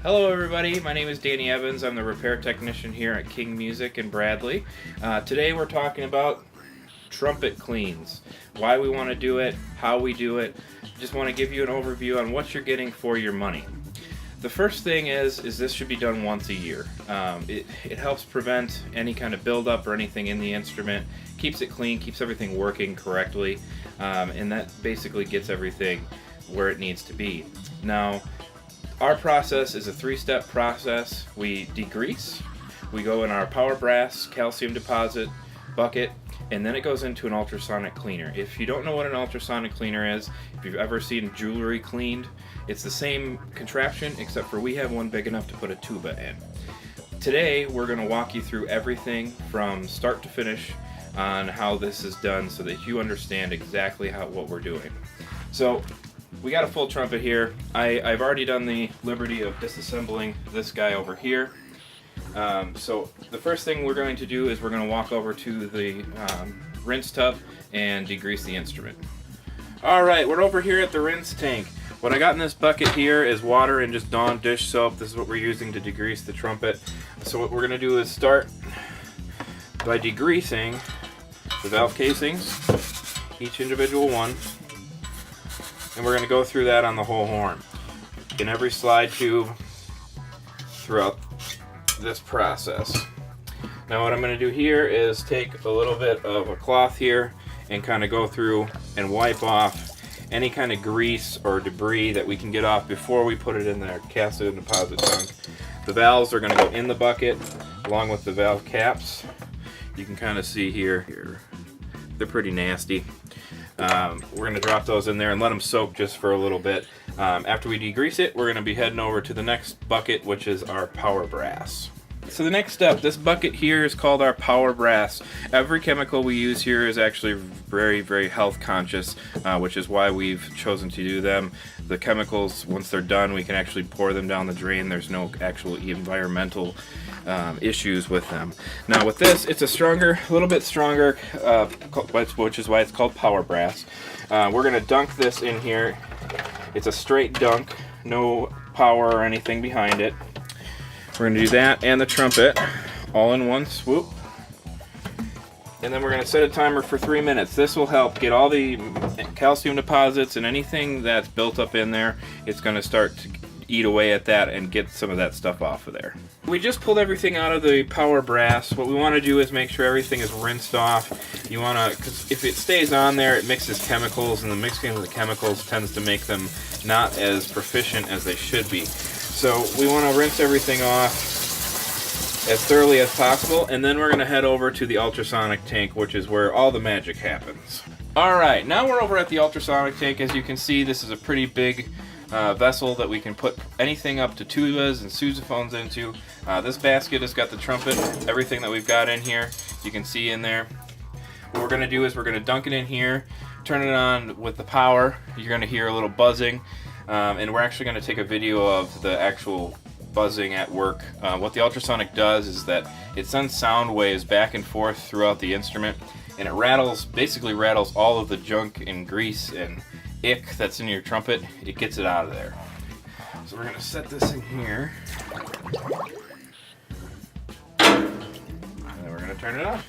Hello everybody, my name is Danny Evans. I'm the repair technician here at King Music in Bradley. Today we're talking about trumpet cleans, why we want to do it, how we do it. Just want to give you an overview on what you're getting for your money. The first thing is this should be done once a year. It helps prevent any kind of buildup or anything in the instrument, keeps it clean, keeps everything working correctly, and that basically gets everything where it needs to be. Now, our process is a three-step process. We degrease, we go in our power brass calcium deposit bucket, and then it goes into an ultrasonic cleaner. If you don't know what an ultrasonic cleaner is, if you've ever seen jewelry cleaned, it's the same contraption except for we have one big enough to put a tuba in. Today we're going to walk you through everything from start to finish on how this is done so that you understand exactly what we're doing. So we got a full trumpet here. I've already done the liberty of disassembling this guy over here. So the first thing we're going to do is we're going to walk over to the rinse tub and degrease the instrument. Alright, we're over here at the rinse tank. What I got in this bucket here is water and just Dawn dish soap. This is what we're using to degrease the trumpet. So what we're going to do is start by degreasing the valve casings, each individual one. And we're going to go through that on the whole horn in every slide tube throughout this process. Now what I'm going to do here is take a little bit of a cloth here and kind of go through and wipe off any kind of grease or debris that we can get off before we put it in the calcium deposit tank. The valves are going to go in the bucket along with the valve caps. You can kind of see here. They're pretty nasty. We're going to drop those in there and let them soak just for a little bit. After we degrease it, we're going to be heading over to the next bucket, which is our power brass. So the next step, this bucket here is called our power brass. Every chemical we use here is actually very, very health conscious, which is why we've chosen to do them. The chemicals, once they're done, we can actually pour them down the drain. There's no actual environmental issues with them. Now with this, it's a little bit stronger, which is why it's called power brass. We're going to dunk this in here. It's a straight dunk, no power or anything behind it. We're going to do that and the trumpet all in one swoop. And then we're going to set a timer for 3 minutes. This will help get all the calcium deposits and anything that's built up in there. It's going to start to eat away at that and get some of that stuff off of there. We just pulled everything out of the power brass. What we want to do is make sure everything is rinsed off. You want to, because if it stays on there, it mixes chemicals, and the mixing of the chemicals tends to make them not as proficient as they should be. So we want to rinse everything off as thoroughly as possible, and then we're going to head over to the ultrasonic tank, which is where all the magic happens. Alright, now we're over at the ultrasonic tank. As you can see, this is a pretty big vessel that we can put anything up to tubas and sousaphones into. This basket has got the trumpet, everything that we've got in here, you can see in there. What we're going to do is we're going to dunk it in here, turn it on with the power. You're going to hear a little buzzing, and we're actually going to take a video of the actual buzzing at work. What the ultrasonic does is that it sends sound waves back and forth throughout the instrument, and it basically rattles all of the junk and grease and ick that's in your trumpet. It gets it out of there. So we're going to set this in here, and then we're going to turn it on.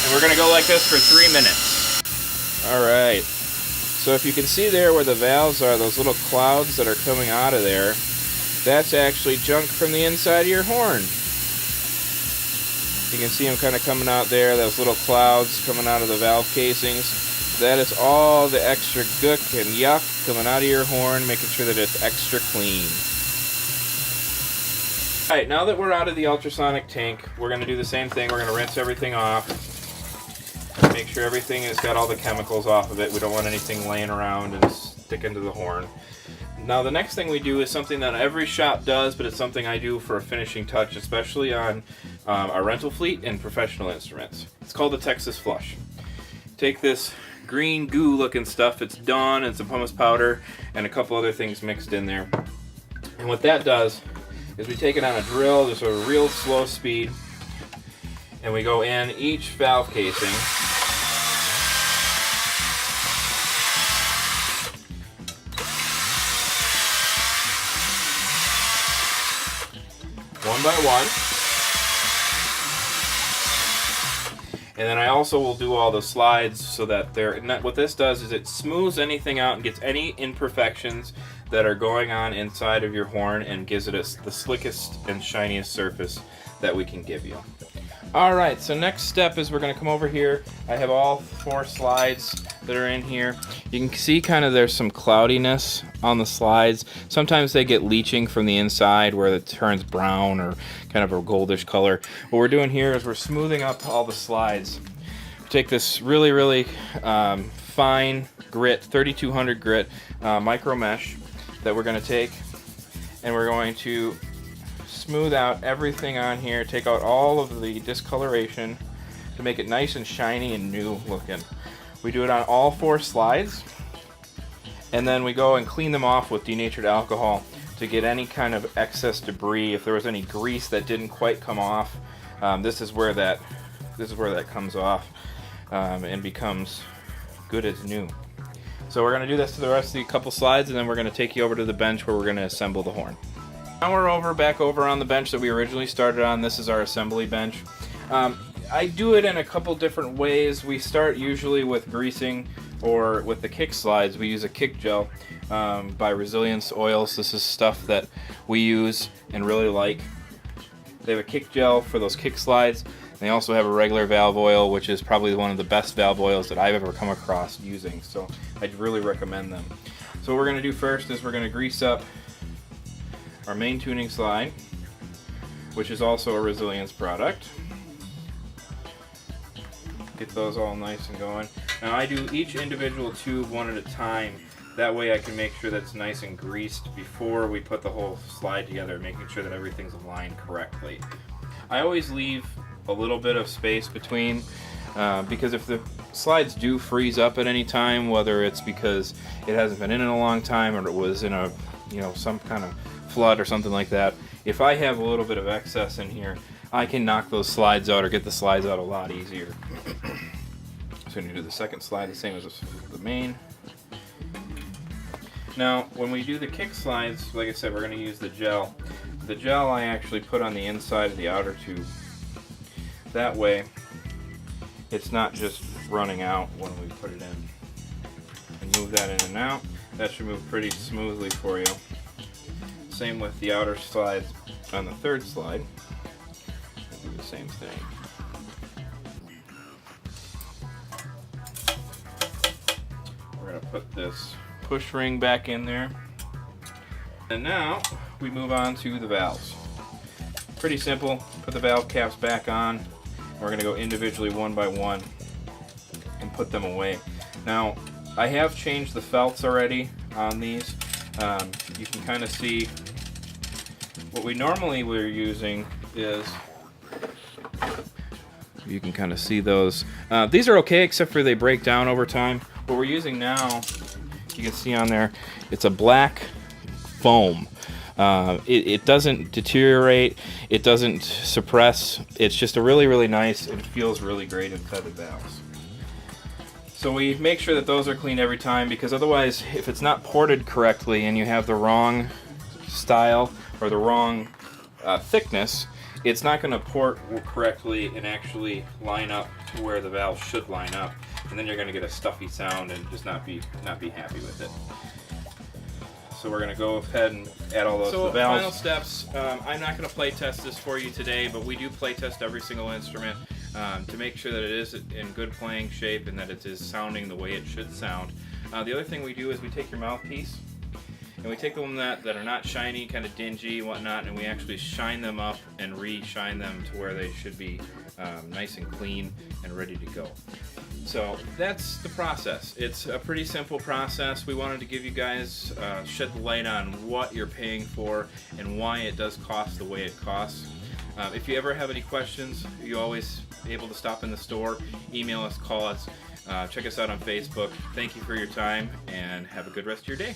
And we're going to go like this for 3 minutes. Alright, so if you can see there where the valves are, those little clouds that are coming out of there, that's actually junk from the inside of your horn. You can see them kind of coming out there, those little clouds coming out of the valve casings. That is all the extra gook and yuck coming out of your horn, making sure that it's extra clean. Alright, now that we're out of the ultrasonic tank, we're going to do the same thing. We're going to rinse everything off. Make sure everything has got all the chemicals off of it. We don't want anything laying around and sticking to the horn. Now the next thing we do is something that every shop does, but it's something I do for a finishing touch, especially on our rental fleet and professional instruments. It's called the Texas Flush. Take this green goo looking stuff, it's Dawn and some pumice powder and a couple other things mixed in there. And what that does is we take it on a drill, just a real slow speed, and we go in each valve casing. one by one. And then I also will do all the slides so that what this does is it smooths anything out and gets any imperfections that are going on inside of your horn and gives it the slickest and shiniest surface that we can give you. Alright, so next step is we're going to come over here. I have all 4 slides that are in here. You can see kind of there's some cloudiness on the slides. Sometimes they get leaching from the inside where it turns brown or kind of a goldish color. What we're doing here is we're smoothing up all the slides. We take this really fine grit, 3200 grit micro mesh that we're going to take, and we're going to smooth out everything on here, take out all of the discoloration to make it nice and shiny and new looking. We do it on all 4 slides, and then we go and clean them off with denatured alcohol to get any kind of excess debris. If there was any grease that didn't quite come off, this is where that comes off and becomes good as new. So we're going to do this to the rest of the couple slides, and then we're going to take you over to the bench where we're going to assemble the horn. Now we're back over on the bench that we originally started on. This is our assembly bench. I do it in a couple different ways. We start usually with greasing, or with the kick slides we use a kick gel by Resilience Oils. This is stuff that we use and really like. They have a kick gel for those kick slides. They also have a regular valve oil, which is probably one of the best valve oils that I've ever come across using, so I'd really recommend them. So what we're going to do first is we're going to grease up our main tuning slide, which is also a Resilience product. Get those all nice and going. Now I do each individual tube one at a time. That way I can make sure that's nice and greased before we put the whole slide together, making sure that everything's aligned correctly. I always leave a little bit of space between because if the slides do freeze up at any time, whether it's because it hasn't been in a long time or it was in a some kind of flood or something like that, if I have a little bit of excess in here, I can knock those slides out or get the slides out a lot easier. So I'm going to do the second slide the same as the main. Now when we do the kick slides, like I said, we're going to use the gel. The gel I actually put on the inside of the outer tube. That way it's not just running out when we put it in. And move that in and out. That should move pretty smoothly for you. Same with the outer slides on the third slide. We'll do the same thing. We're going to put this push ring back in there. And now we move on to the valves. Pretty simple. Put the valve caps back on. We're going to go individually one by one and put them away. Now I have changed the felts already on these. You can kind of see what we normally were using is, you can kind of see those. These are okay except for they break down over time. What we're using now, you can see on there, it's a black foam. It doesn't deteriorate, it doesn't suppress, it's just a really nice, it feels really great inside the valves. So we make sure that those are cleaned every time, because otherwise if it's not ported correctly and you have the wrong style or the wrong thickness, it's not going to port correctly and actually line up to where the valve should line up, and then you're going to get a stuffy sound and just not be happy with it. So we're going to go ahead and add all those to the valves. Final steps. I'm not going to play test this for you today, but we do play test every single instrument to make sure that it is in good playing shape and that it is sounding the way it should sound. The other thing we do is we take your mouthpiece and we take the ones that are not shiny, kind of dingy and whatnot, and we actually shine them up and re-shine them to where they should be nice and clean and ready to go. So that's the process. It's a pretty simple process. We wanted to give you guys, shed the light on what you're paying for and why it does cost the way it costs. If you ever have any questions, you're always able to stop in the store, email us, call us, check us out on Facebook. Thank you for your time and have a good rest of your day.